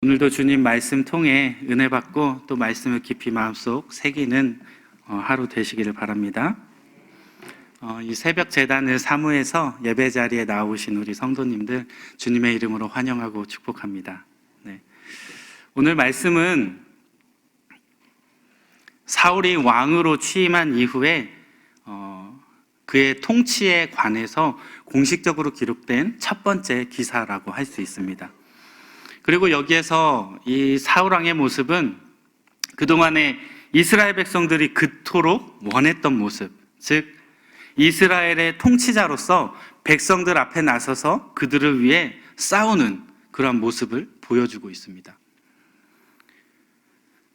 오늘도 주님 말씀 통해 은혜 받고 또 말씀을 깊이 마음속 새기는 하루 되시기를 바랍니다. 이 새벽 제단을 사무해서 예배 자리에 나오신 우리 성도님들 주님의 이름으로 환영하고 축복합니다. 네. 오늘 말씀은 사울이 왕으로 취임한 이후에 그의 통치에 관해서 공식적으로 기록된 첫 번째 기사라고 할 수 있습니다. 그리고 여기에서 이 사울왕의 모습은 그동안에 이스라엘 백성들이 그토록 원했던 모습, 즉 이스라엘의 통치자로서 백성들 앞에 나서서 그들을 위해 싸우는 그러한 모습을 보여주고 있습니다.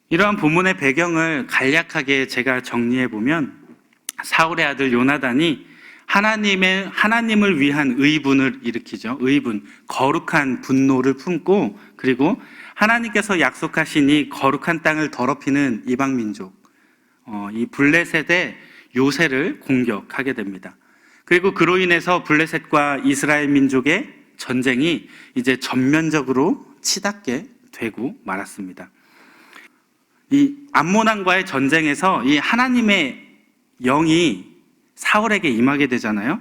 이러한 본문의 배경을 간략하게 제가 정리해 보면 사울의 아들 요나단이 하나님을 위한 의분을 일으키죠. 의분, 거룩한 분노를 품고, 그리고 하나님께서 약속하신 이 거룩한 땅을 더럽히는 이방 민족, 이 블레셋의 요새를 공격하게 됩니다. 그리고 그로 인해서 블레셋과 이스라엘 민족의 전쟁이 이제 전면적으로 치닫게 되고 말았습니다. 이 암몬왕과의 전쟁에서 이 하나님의 영이 사울에게 임하게 되잖아요.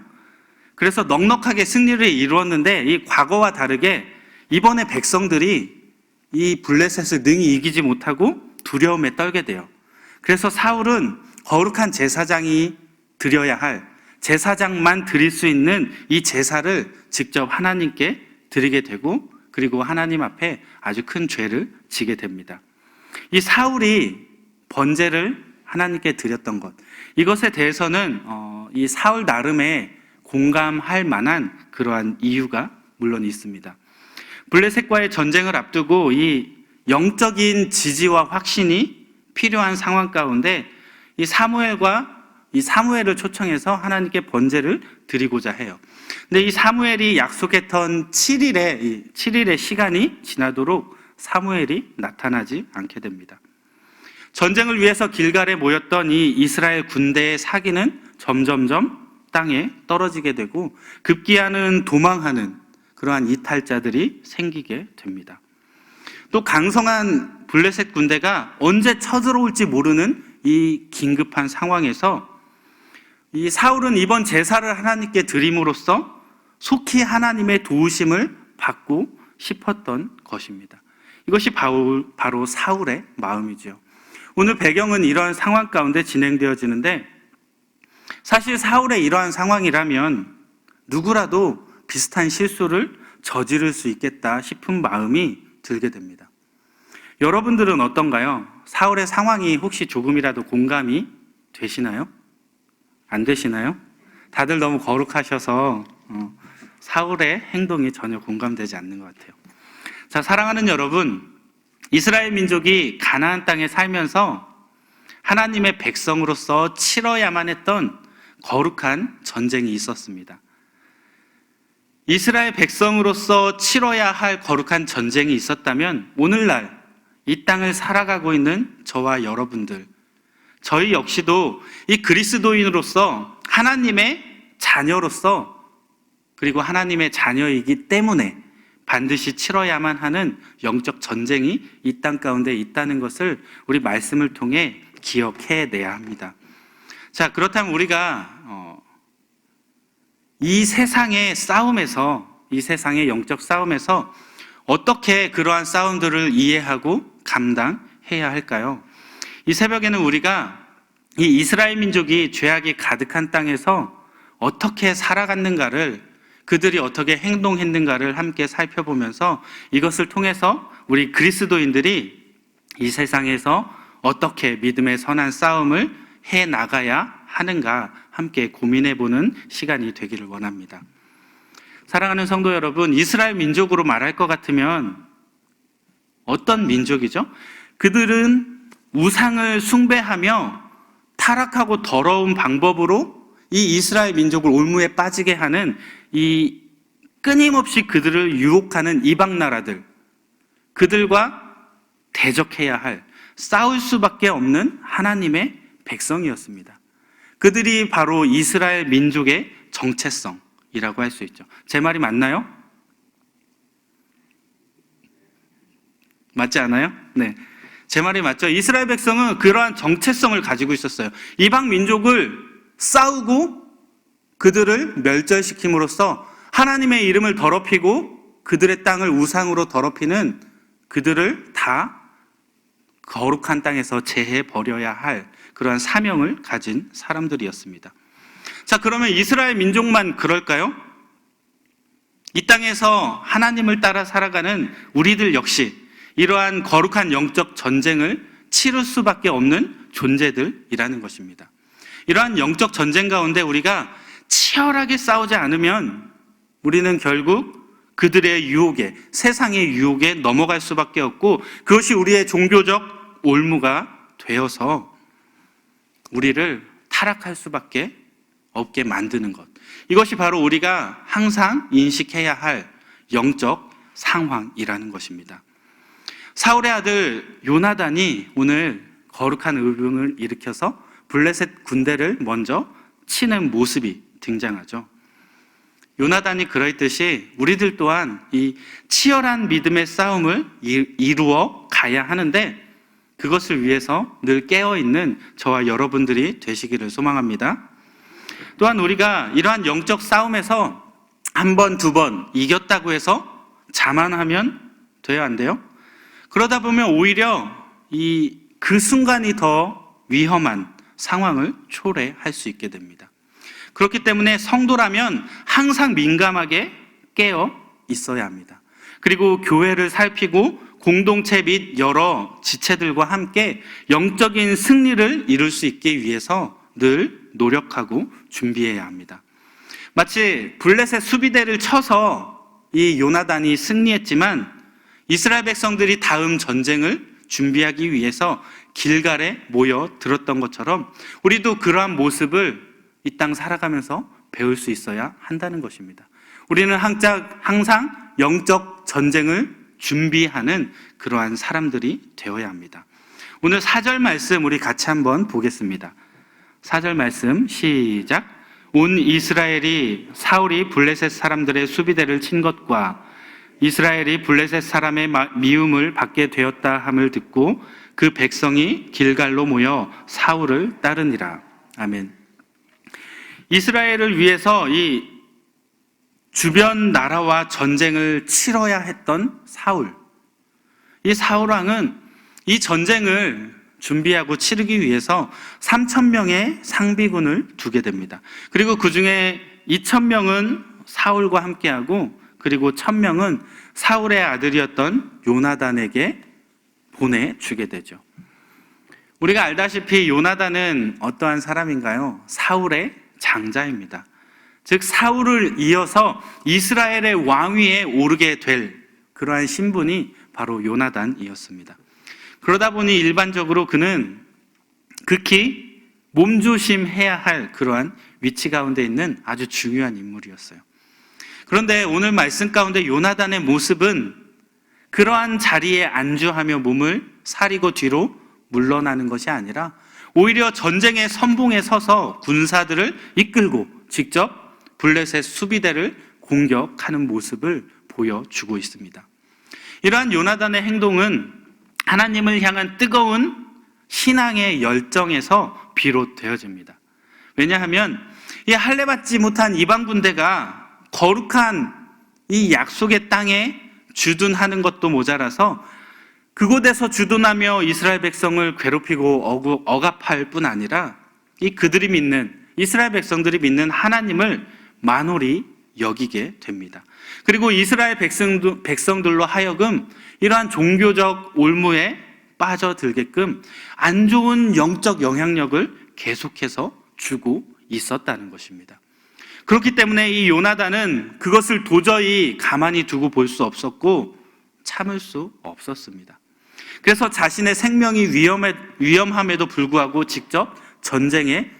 그래서 넉넉하게 승리를 이루었는데 이 과거와 다르게 이번에 백성들이 이 블레셋을 능히 이기지 못하고 두려움에 떨게 돼요. 그래서 사울은 거룩한 제사장이 드려야 할, 제사장만 드릴 수 있는 이 제사를 직접 하나님께 드리게 되고, 그리고 하나님 앞에 아주 큰 죄를 지게 됩니다. 이 사울이 번제를 하나님께 드렸던 것, 이것에 대해서는 이 사울 나름의 공감할 만한 그러한 이유가 물론 있습니다. 블레셋과의 전쟁을 앞두고 이 영적인 지지와 확신이 필요한 상황 가운데 이 사무엘을 초청해서 하나님께 번제를 드리고자 해요. 근데 이 사무엘이 약속했던 7일의 시간이 지나도록 사무엘이 나타나지 않게 됩니다. 전쟁을 위해서 길갈에 모였던 이 이스라엘 군대의 사기는 점점점 땅에 떨어지게 되고 급기야는 도망하는 그러한 이탈자들이 생기게 됩니다. 또 강성한 블레셋 군대가 언제 쳐들어올지 모르는 이 긴급한 상황에서 이 사울은 이번 제사를 하나님께 드림으로써 속히 하나님의 도우심을 받고 싶었던 것입니다. 이것이 바로 사울의 마음이죠. 오늘 배경은 이러한 상황 가운데 진행되어지는데, 사실 사울의 이러한 상황이라면 누구라도 비슷한 실수를 저지를 수 있겠다 싶은 마음이 들게 됩니다. 여러분들은 어떤가요? 사울의 상황이 혹시 조금이라도 공감이 되시나요? 안 되시나요? 다들 너무 거룩하셔서 사울의 행동이 전혀 공감되지 않는 것 같아요. 자, 사랑하는 여러분, 이스라엘 민족이 가나안 땅에 살면서 하나님의 백성으로서 치러야만 했던 거룩한 전쟁이 있었습니다. 이스라엘 백성으로서 치러야 할 거룩한 전쟁이 있었다면 오늘날 이 땅을 살아가고 있는 저와 여러분들, 저희 역시도 이 그리스도인으로서 하나님의 자녀로서, 그리고 하나님의 자녀이기 때문에 반드시 치러야만 하는 영적 전쟁이 이 땅 가운데 있다는 것을 우리 말씀을 통해 기억해내야 합니다. 자, 그렇다면 우리가 이 세상의 싸움에서, 이 세상의 영적 싸움에서 어떻게 그러한 싸움들을 이해하고 감당해야 할까요? 이 새벽에는 우리가 이 이스라엘 민족이 죄악이 가득한 땅에서 어떻게 살아갔는가를, 그들이 어떻게 행동했는가를 함께 살펴보면서 이것을 통해서 우리 그리스도인들이 이 세상에서 어떻게 믿음의 선한 싸움을 해 나가야 하는가 함께 고민해보는 시간이 되기를 원합니다. 사랑하는 성도 여러분, 이스라엘 민족으로 말할 것 같으면 어떤 민족이죠? 그들은 우상을 숭배하며 타락하고 더러운 방법으로 이 이스라엘 민족을 올무에 빠지게 하는 이 끊임없이 그들을 유혹하는 이방 나라들, 그들과 대적해야 할, 싸울 수밖에 없는 하나님의 백성이었습니다. 그들이 바로 이스라엘 민족의 정체성이라고 할 수 있죠. 제 말이 맞나요? 맞지 않아요? 네. 제 말이 맞죠? 이스라엘 백성은 그러한 정체성을 가지고 있었어요. 이방 민족을 싸우고 그들을 멸절시킴으로써 하나님의 이름을 더럽히고 그들의 땅을 우상으로 더럽히는 그들을 다 거룩한 땅에서 제해 버려야 할 그러한 사명을 가진 사람들이었습니다. 자, 그러면 이스라엘 민족만 그럴까요? 이 땅에서 하나님을 따라 살아가는 우리들 역시 이러한 거룩한 영적 전쟁을 치를 수밖에 없는 존재들이라는 것입니다. 이러한 영적 전쟁 가운데 우리가 치열하게 싸우지 않으면 우리는 결국 그들의 유혹에, 세상의 유혹에 넘어갈 수밖에 없고 그것이 우리의 종교적 올무가 되어서 우리를 타락할 수밖에 없게 만드는 것. 이것이 바로 우리가 항상 인식해야 할 영적 상황이라는 것입니다. 사울의 아들 요나단이 오늘 거룩한 의병을 일으켜서 블레셋 군대를 먼저 치는 모습이 등장하죠. 요나단이 그러했듯이 우리들 또한 이 치열한 믿음의 싸움을 이루어 가야 하는데 그것을 위해서 늘 깨어있는 저와 여러분들이 되시기를 소망합니다. 또한 우리가 이러한 영적 싸움에서 한 번, 두 번 이겼다고 해서 자만하면 돼야 안 돼요? 그러다 보면 오히려 그 순간이 더 위험한 상황을 초래할 수 있게 됩니다. 그렇기 때문에 성도라면 항상 민감하게 깨어 있어야 합니다. 그리고 교회를 살피고 공동체 및 여러 지체들과 함께 영적인 승리를 이룰 수 있기 위해서 늘 노력하고 준비해야 합니다. 마치 블레셋 수비대를 쳐서 이 요나단이 승리했지만 이스라엘 백성들이 다음 전쟁을 준비하기 위해서 길갈에 모여 들었던 것처럼 우리도 그러한 모습을 이 땅 살아가면서 배울 수 있어야 한다는 것입니다. 우리는 항상 영적 전쟁을 준비하는 그러한 사람들이 되어야 합니다. 오늘 4절 말씀 우리 같이 한번 보겠습니다. 4절 말씀 시작. 온 이스라엘이 사울이 블레셋 사람들의 수비대를 친 것과 이스라엘이 블레셋 사람의 미움을 받게 되었다 함을 듣고 그 백성이 길갈로 모여 사울을 따르니라. 아멘. 이스라엘을 위해서 이 주변 나라와 전쟁을 치러야 했던 사울. 이 사울 왕은 이 전쟁을 준비하고 치르기 위해서 3,000명의 상비군을 두게 됩니다. 그리고 그 중에 2,000명은 사울과 함께하고 그리고 1,000명은 사울의 아들이었던 요나단에게 보내주게 되죠. 우리가 알다시피 요나단은 어떠한 사람인가요? 사울의 장자입니다. 즉 사울을 이어서 이스라엘의 왕위에 오르게 될 그러한 신분이 바로 요나단이었습니다. 그러다 보니 일반적으로 그는 극히 몸조심해야 할 그러한 위치 가운데 있는 아주 중요한 인물이었어요. 그런데 오늘 말씀 가운데 요나단의 모습은 그러한 자리에 안주하며 몸을 사리고 뒤로 물러나는 것이 아니라 오히려 전쟁의 선봉에 서서 군사들을 이끌고 직접 블레셋 수비대를 공격하는 모습을 보여주고 있습니다. 이러한 요나단의 행동은 하나님을 향한 뜨거운 신앙의 열정에서 비롯되어집니다. 왜냐하면 이 할례받지 못한 이방 군대가 거룩한 이 약속의 땅에 주둔하는 것도 모자라서 그곳에서 주둔하며 이스라엘 백성을 괴롭히고 억압할 뿐 아니라 그들이 믿는 이스라엘 백성들이 믿는 하나님을 만홀히 여기게 됩니다. 그리고 이스라엘 백성들로 하여금 이러한 종교적 올무에 빠져들게끔 안 좋은 영적 영향력을 계속해서 주고 있었다는 것입니다. 그렇기 때문에 이 요나단은 그것을 도저히 가만히 두고 볼 수 없었고 참을 수 없었습니다. 그래서 자신의 생명이 위험함에도 불구하고 직접 전쟁에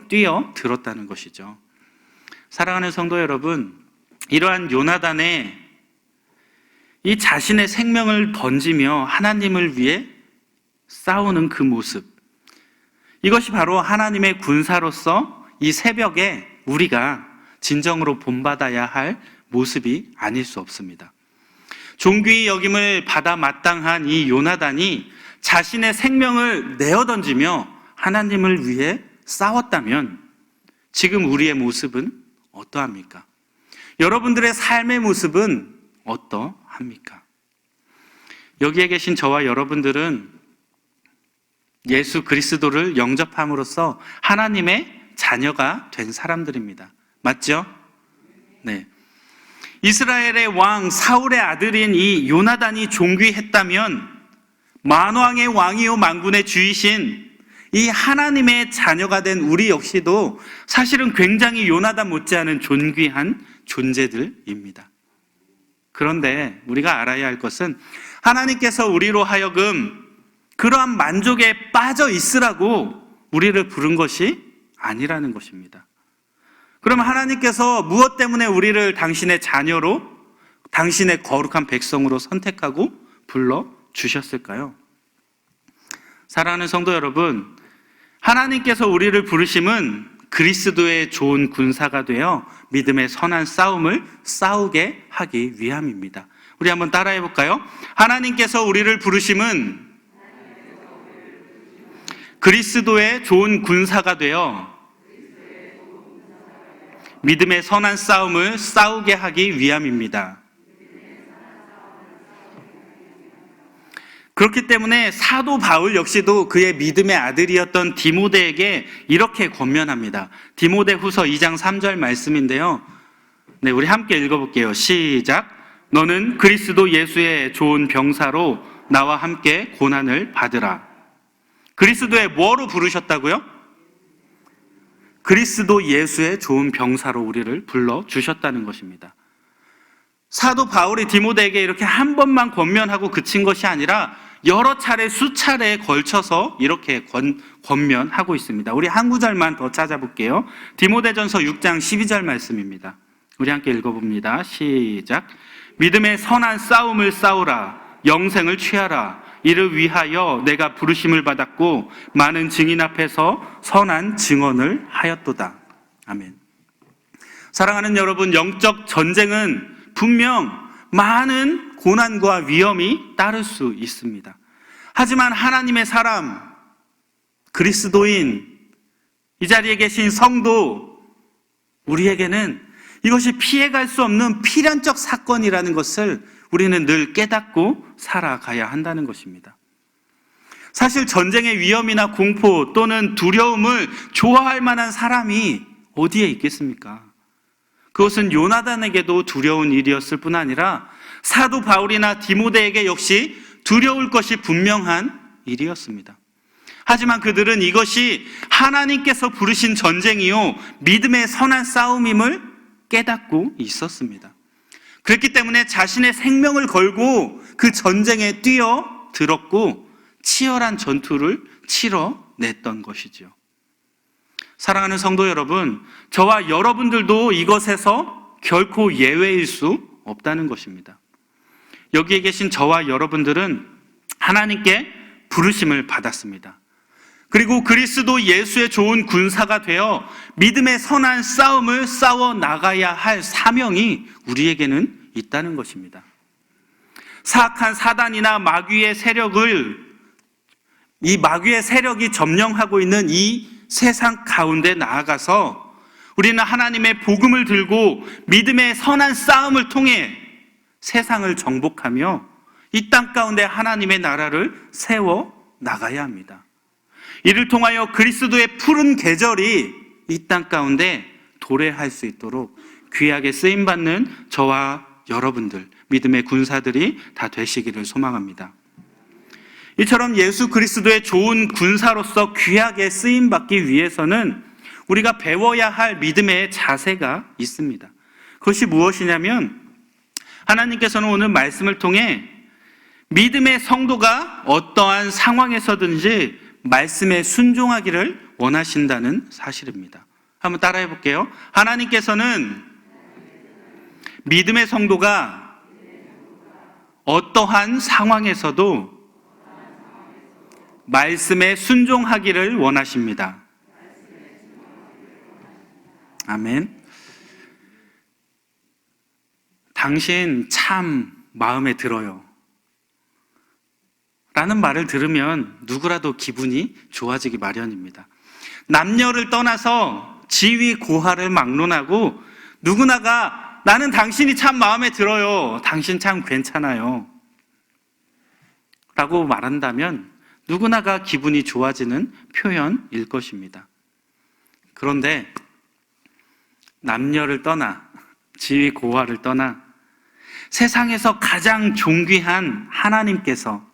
뛰어들었다는 것이죠. 사랑하는 성도 여러분, 이러한 요나단의 이 자신의 생명을 던지며 하나님을 위해 싸우는 그 모습, 이것이 바로 하나님의 군사로서 이 새벽에 우리가 진정으로 본받아야 할 모습이 아닐 수 없습니다. 존귀히 여김을 받아 마땅한 이 요나단이 자신의 생명을 내어 던지며 하나님을 위해 싸웠다면 지금 우리의 모습은 어떠합니까? 여러분들의 삶의 모습은 어떠합니까? 여기에 계신 저와 여러분들은 예수 그리스도를 영접함으로써 하나님의 자녀가 된 사람들입니다. 맞죠? 네. 이스라엘의 왕 사울의 아들인 이 요나단이 존귀했다면 만왕의 왕이요 만군의 주이신 이 하나님의 자녀가 된 우리 역시도 사실은 굉장히 요나단 못지않은 존귀한 존재들입니다. 그런데 우리가 알아야 할 것은 하나님께서 우리로 하여금 그러한 만족에 빠져 있으라고 우리를 부른 것이 아니라는 것입니다. 그러면 하나님께서 무엇 때문에 우리를 당신의 자녀로, 당신의 거룩한 백성으로 선택하고 불러주셨을까요? 사랑하는 성도 여러분, 하나님께서 우리를 부르심은 그리스도의 좋은 군사가 되어 믿음의 선한 싸움을 싸우게 하기 위함입니다. 우리 한번 따라해 볼까요? 하나님께서 우리를 부르심은 그리스도의 좋은 군사가 되어 믿음의 선한 싸움을 싸우게 하기 위함입니다. 그렇기 때문에 사도 바울 역시도 그의 믿음의 아들이었던 디모데에게 이렇게 권면합니다. 디모데후서 2장 3절 말씀인데요. 네, 우리 함께 읽어볼게요. 시작. 너는 그리스도 예수의 좋은 병사로 나와 함께 고난을 받으라. 그리스도의 뭐로 부르셨다고요? 그리스도 예수의 좋은 병사로 우리를 불러주셨다는 것입니다. 사도 바울이 디모데에게 이렇게 한 번만 권면하고 그친 것이 아니라 여러 차례 수차례에 걸쳐서 이렇게 권면하고 있습니다. 우리 한 구절만 더 찾아볼게요. 디모데전서 6장 12절 말씀입니다. 우리 함께 읽어봅니다. 시작. 믿음의 선한 싸움을 싸우라. 영생을 취하라. 이를 위하여 내가 부르심을 받았고 많은 증인 앞에서 선한 증언을 하였도다. 아멘. 사랑하는 여러분, 영적 전쟁은 분명 많은 고난과 위험이 따를 수 있습니다. 하지만 하나님의 사람, 그리스도인, 이 자리에 계신 성도, 우리에게는 이것이 피해갈 수 없는 필연적 사건이라는 것을 우리는 늘 깨닫고 살아가야 한다는 것입니다. 사실 전쟁의 위험이나 공포 또는 두려움을 좋아할 만한 사람이 어디에 있겠습니까? 그것은 요나단에게도 두려운 일이었을 뿐 아니라 사도 바울이나 디모데에게 역시 두려울 것이 분명한 일이었습니다. 하지만 그들은 이것이 하나님께서 부르신 전쟁이요 믿음의 선한 싸움임을 깨닫고 있었습니다. 그렇기 때문에 자신의 생명을 걸고 그 전쟁에 뛰어들었고 치열한 전투를 치러냈던 것이죠. 사랑하는 성도 여러분, 저와 여러분들도 이것에서 결코 예외일 수 없다는 것입니다. 여기에 계신 저와 여러분들은 하나님께 부르심을 받았습니다. 그리고 그리스도 예수의 좋은 군사가 되어 믿음의 선한 싸움을 싸워 나가야 할 사명이 우리에게는 있다는 것입니다. 사악한 사단이나 마귀의 세력이 점령하고 있는 이 세상 가운데 나아가서 우리는 하나님의 복음을 들고 믿음의 선한 싸움을 통해 세상을 정복하며 이 땅 가운데 하나님의 나라를 세워 나가야 합니다. 이를 통하여 그리스도의 푸른 계절이 이 땅 가운데 도래할 수 있도록 귀하게 쓰임받는 저와 여러분들, 믿음의 군사들이 다 되시기를 소망합니다. 이처럼 예수 그리스도의 좋은 군사로서 귀하게 쓰임받기 위해서는 우리가 배워야 할 믿음의 자세가 있습니다. 그것이 무엇이냐면 하나님께서는 오늘 말씀을 통해 믿음의 성도가 어떠한 상황에서든지 말씀에 순종하기를 원하신다는 사실입니다. 한번 따라해 볼게요. 하나님께서는 믿음의 성도가 어떠한 상황에서도 말씀에 순종하기를 원하십니다. 아멘. 당신 참 마음에 들어요 라는 말을 들으면 누구라도 기분이 좋아지기 마련입니다. 남녀를 떠나서 지위 고하를 막론하고 누구나가 나는 당신이 참 마음에 들어요, 당신 참 괜찮아요 라고 말한다면 누구나가 기분이 좋아지는 표현일 것입니다. 그런데 남녀를 떠나 지위 고하를 떠나 세상에서 가장 존귀한 하나님께서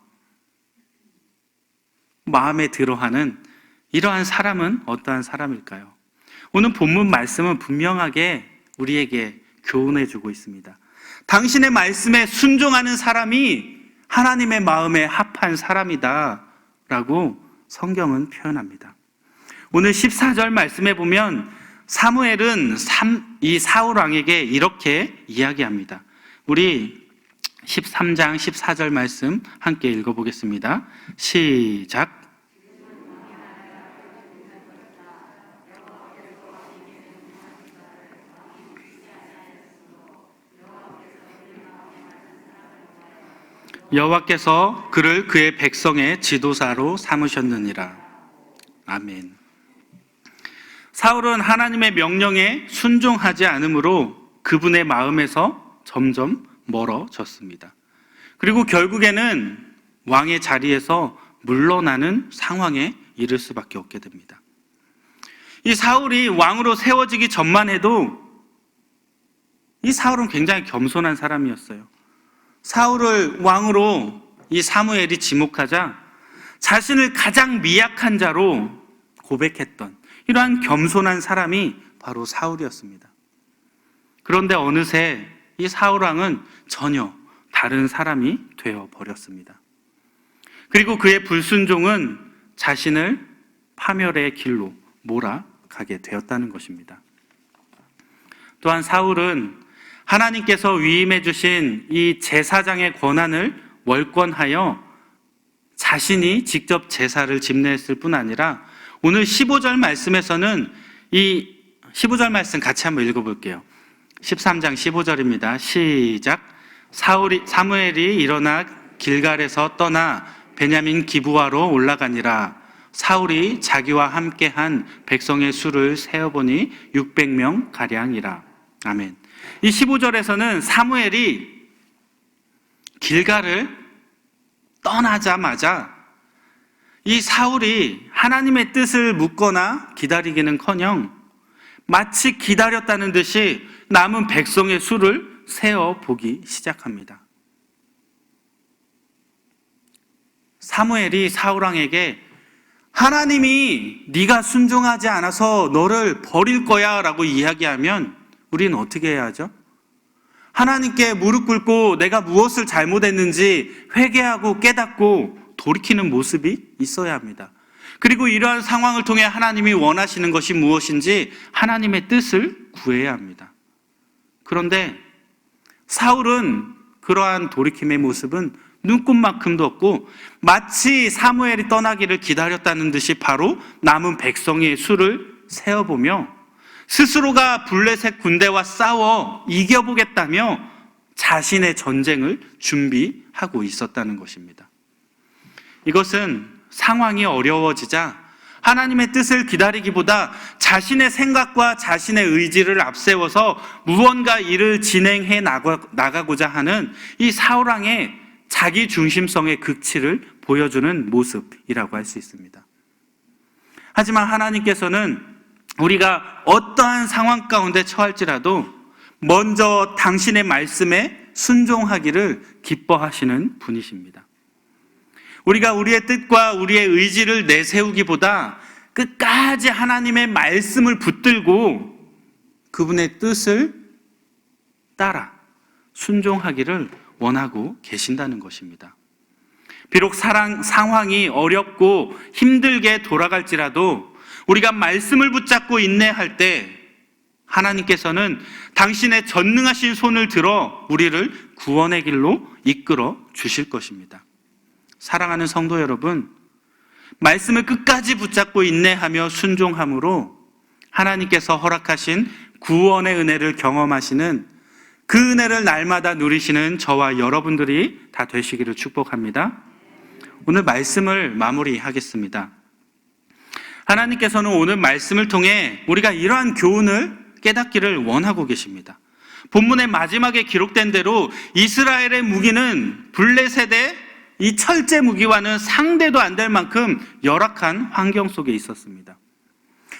마음에 들어하는 이러한 사람은 어떠한 사람일까요? 오늘 본문 말씀은 분명하게 우리에게 교훈해주고 있습니다. 당신의 말씀에 순종하는 사람이 하나님의 마음에 합한 사람이다 라고 성경은 표현합니다. 오늘 14절 말씀에 보면 사무엘은 이 사울 왕에게 이렇게 이야기합니다. 우리 13장 14절 말씀 함께 읽어보겠습니다. 시작. 여호와께서 그를 그의 백성의 지도사로 삼으셨느니라. 아멘. 사울은 하나님의 명령에 순종하지 않으므로 그분의 마음에서 점점 멀어졌습니다. 그리고 결국에는 왕의 자리에서 물러나는 상황에 이를 수밖에 없게 됩니다. 이 사울이 왕으로 세워지기 전만 해도 이 사울은 굉장히 겸손한 사람이었어요. 사울을 왕으로 이 사무엘이 지목하자 자신을 가장 미약한 자로 고백했던 이러한 겸손한 사람이 바로 사울이었습니다. 그런데 어느새 이 사울 왕은 전혀 다른 사람이 되어 버렸습니다. 그리고 그의 불순종은 자신을 파멸의 길로 몰아가게 되었다는 것입니다. 또한 사울은 하나님께서 위임해 주신 이 제사장의 권한을 월권하여 자신이 직접 제사를 집례했을 뿐 아니라 오늘 15절 말씀에서는 이 15절 말씀 같이 한번 읽어볼게요. 13장 15절입니다. 시작. 사무엘이 일어나 길갈에서 떠나 베냐민 기브아로 올라가니라. 사울이 자기와 함께한 백성의 수를 세어보니 600명 가량이라. 아멘. 이 15절에서는 사무엘이 길갈을 떠나자마자 이 사울이 하나님의 뜻을 묻거나 기다리기는커녕 마치 기다렸다는 듯이 남은 백성의 수를 세어보기 시작합니다. 사무엘이 사울왕에게 하나님이 네가 순종하지 않아서 너를 버릴 거야 라고 이야기하면 우리는 어떻게 해야 하죠? 하나님께 무릎 꿇고 내가 무엇을 잘못했는지 회개하고 깨닫고 돌이키는 모습이 있어야 합니다. 그리고 이러한 상황을 통해 하나님이 원하시는 것이 무엇인지 하나님의 뜻을 구해야 합니다. 그런데 사울은 그러한 돌이킴의 모습은 눈꼽만큼도 없고 마치 사무엘이 떠나기를 기다렸다는 듯이 바로 남은 백성의 수를 세어보며 스스로가 블레셋 군대와 싸워 이겨보겠다며 자신의 전쟁을 준비하고 있었다는 것입니다. 이것은 상황이 어려워지자 하나님의 뜻을 기다리기보다 자신의 생각과 자신의 의지를 앞세워서 무언가 일을 진행해 나가고자 하는 이 사울왕의 자기 중심성의 극치를 보여주는 모습이라고 할 수 있습니다. 하지만 하나님께서는 우리가 어떠한 상황 가운데 처할지라도 먼저 당신의 말씀에 순종하기를 기뻐하시는 분이십니다. 우리가 우리의 뜻과 우리의 의지를 내세우기보다 끝까지 하나님의 말씀을 붙들고 그분의 뜻을 따라 순종하기를 원하고 계신다는 것입니다. 비록 상황이 어렵고 힘들게 돌아갈지라도 우리가 말씀을 붙잡고 인내할 때 하나님께서는 당신의 전능하신 손을 들어 우리를 구원의 길로 이끌어 주실 것입니다. 사랑하는 성도 여러분, 말씀을 끝까지 붙잡고 인내하며 순종함으로 하나님께서 허락하신 구원의 은혜를 경험하시는 그 은혜를 날마다 누리시는 저와 여러분들이 다 되시기를 축복합니다. 오늘 말씀을 마무리하겠습니다. 하나님께서는 오늘 말씀을 통해 우리가 이러한 교훈을 깨닫기를 원하고 계십니다. 본문의 마지막에 기록된 대로 이스라엘의 무기는 블레셋의 이 철제 무기와는 상대도 안 될 만큼 열악한 환경 속에 있었습니다.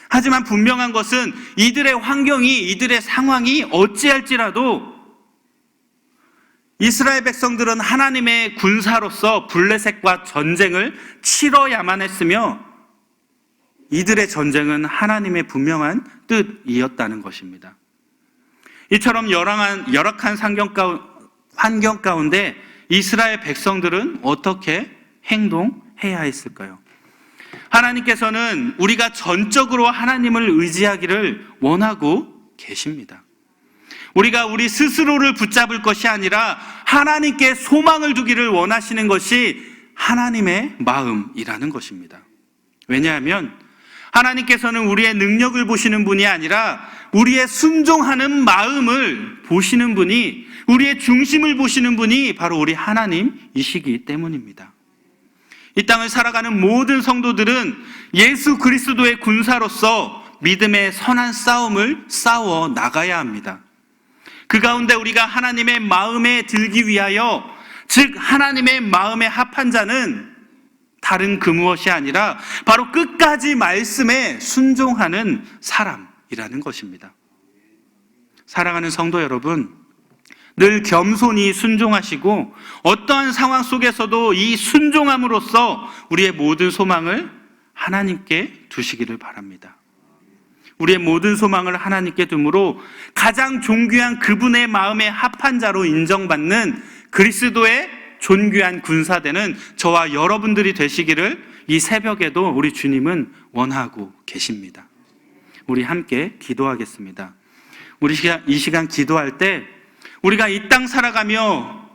하지만 분명한 것은 이들의 환경이, 이들의 상황이 어찌할지라도 이스라엘 백성들은 하나님의 군사로서 블레셋과 전쟁을 치러야만 했으며 이들의 전쟁은 하나님의 분명한 뜻이었다는 것입니다. 이처럼 열악한 환경 가운데 이스라엘 백성들은 어떻게 행동해야 했을까요? 하나님께서는 우리가 전적으로 하나님을 의지하기를 원하고 계십니다. 우리가 우리 스스로를 붙잡을 것이 아니라 하나님께 소망을 두기를 원하시는 것이 하나님의 마음이라는 것입니다. 왜냐하면 하나님께서는 우리의 능력을 보시는 분이 아니라 우리의 순종하는 마음을 보시는 분이, 우리의 중심을 보시는 분이 바로 우리 하나님이시기 때문입니다. 이 땅을 살아가는 모든 성도들은 예수 그리스도의 군사로서 믿음의 선한 싸움을 싸워 나가야 합니다. 그 가운데 우리가 하나님의 마음에 들기 위하여, 즉 하나님의 마음에 합한 자는 다른 그 무엇이 아니라 바로 끝까지 말씀에 순종하는 사람이라는 것입니다. 사랑하는 성도 여러분, 늘 겸손히 순종하시고 어떠한 상황 속에서도 이 순종함으로써 우리의 모든 소망을 하나님께 두시기를 바랍니다. 우리의 모든 소망을 하나님께 두므로 가장 존귀한 그분의 마음에 합한 자로 인정받는 그리스도의 존귀한 군사되는 저와 여러분들이 되시기를 이 새벽에도 우리 주님은 원하고 계십니다. 우리 함께 기도하겠습니다. 우리 이 시간 기도할 때 우리가 이 땅 살아가며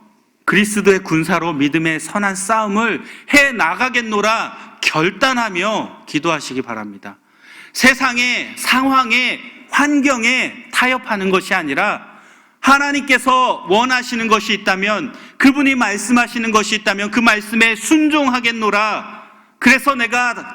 그리스도의 군사로 믿음의 선한 싸움을 해 나가겠노라 결단하며 기도하시기 바랍니다. 세상의 상황에, 환경에 타협하는 것이 아니라 하나님께서 원하시는 것이 있다면, 그분이 말씀하시는 것이 있다면 그 말씀에 순종하겠노라. 그래서 내가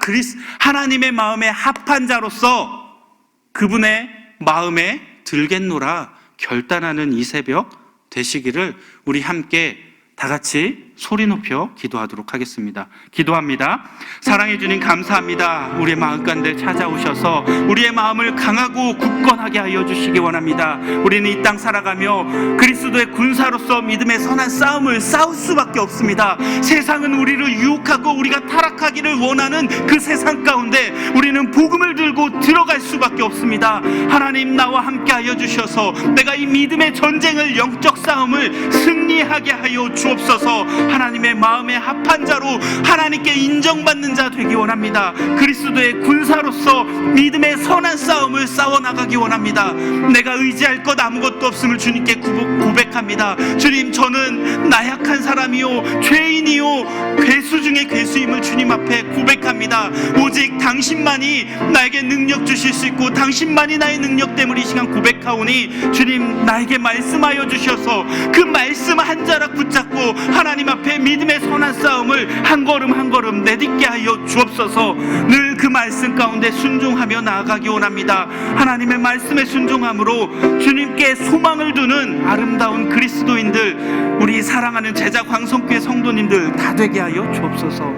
하나님의 마음에 합한 자로서 그분의 마음에 들겠노라 결단하는 이 새벽 되시기를 우리 함께 다 같이 소리 높여 기도하도록 하겠습니다. 기도합니다. 사랑해 주님 감사합니다. 우리의 마음 가운데 찾아오셔서 우리의 마음을 강하고 굳건하게 하여 주시기 원합니다. 우리는 이 땅 살아가며 그리스도의 군사로서 믿음의 선한 싸움을 싸울 수밖에 없습니다. 세상은 우리를 유혹하고 우리가 타락하기를 원하는 그 세상 가운데 우리는 복음을 들고 들어갈 수밖에 없습니다. 하나님 나와 함께 하여 주셔서 내가 이 믿음의 전쟁을, 영적 싸움을 승리하게 하여 주옵소서. 하나님의 마음에 합한 자로 하나님께 인정받는 자 되기 원합니다. 그리스도의 군사로서 믿음의 선한 싸움을 싸워나가기 원합니다. 내가 의지할 것 아무것도 없음을 주님께 고백합니다. 주님, 저는 나약한 사람이요 죄인이요 괴수 중에 괴수임을 주님 앞에 고백합니다. 오직 당신만이 나에게 능력 주실 수 있고 당신만이 나의 능력 때문에 이 시간 고백하오니 주님 나에게 말씀하여 주셔서 그 말씀 한 자락 붙잡고 하나님 앞에 믿음의 선한 싸움을 한 걸음 한 걸음 내딛게 하여 주옵소서. 늘 그 말씀 가운데 순종하며 나아가기 원합니다. 하나님의 말씀에 순종함으로 주님께 소망을 두는 아름다운 그리스도인들, 우리 사랑하는 제자 광성교회 성도님들 다 되게 하여 주옵소서.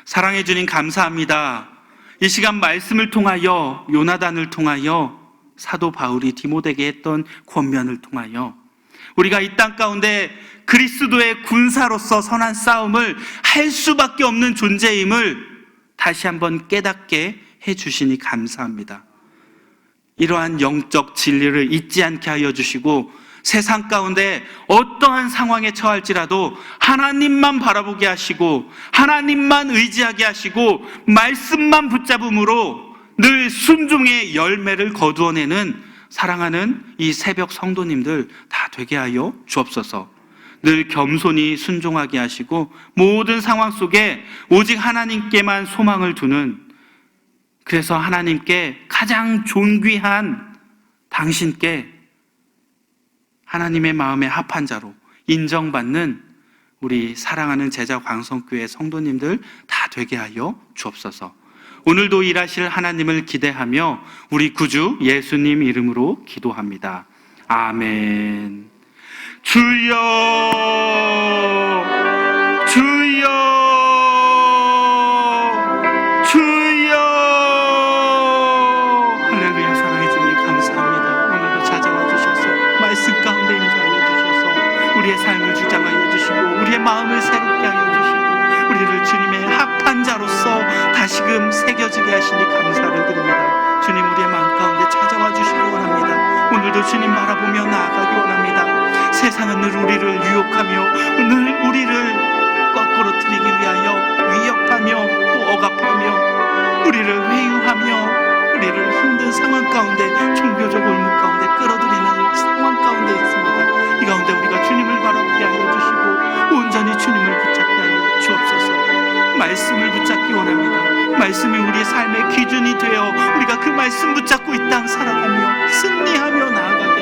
사랑해 주님 감사합니다. 이 시간 말씀을 통하여, 요나단을 통하여, 사도 바울이 디모데에게 했던 권면을 통하여 우리가 이 땅 가운데 그리스도의 군사로서 선한 싸움을 할 수밖에 없는 존재임을 다시 한번 깨닫게 해주시니 감사합니다. 이러한 영적 진리를 잊지 않게 하여 주시고 세상 가운데 어떠한 상황에 처할지라도 하나님만 바라보게 하시고 하나님만 의지하게 하시고 말씀만 붙잡음으로 늘 순종의 열매를 거두어내는 사랑하는 이 새벽 성도님들 다 되게 하여 주옵소서. 늘 겸손히 순종하게 하시고 모든 상황 속에 오직 하나님께만 소망을 두는, 그래서 하나님께 가장 존귀한 당신께 하나님의 마음에 합한 자로 인정받는 우리 사랑하는 제자 광성교회 성도님들 다 되게 하여 주옵소서. 오늘도 일하실 하나님을 기대하며 우리 구주 예수님 이름으로 기도합니다. 아멘. 주여, 주여, 주여. 할렐루야. 사랑해 주님 감사합니다. 오늘도 찾아와 주셔서 말씀 가운데 임재하여 주셔서 우리의 삶을 주장하여 주시고 우리의 마음을 새롭게 하여 주시고 우리를 주님의 합한 자로서 다시금 새겨지게 하시니 감사를 드립니다. 주님, 우리의 마음 가운데 찾아와 주시기 원합니다. 오늘도 주님 바라보며 나아가기 원합니다. 세상은 늘 우리를 유혹하며 늘 우리를 거꾸로 틀리기 위하여 위협하며 또 억압하며 우리를 회유하며 우리를 힘든 상황 가운데 종교적 올무 가운데 끌어들이는 상황 가운데 있습니다. 이 가운데 우리가 주님을 바라보게 하여 주시고 온전히 주님을 붙잡게 하여 주옵소서. 말씀을 붙잡기 원합니다. 말씀이 우리의 삶의 기준이 되어 우리가 그 말씀 붙잡고 이 땅 살아가며 승리하며 나아가게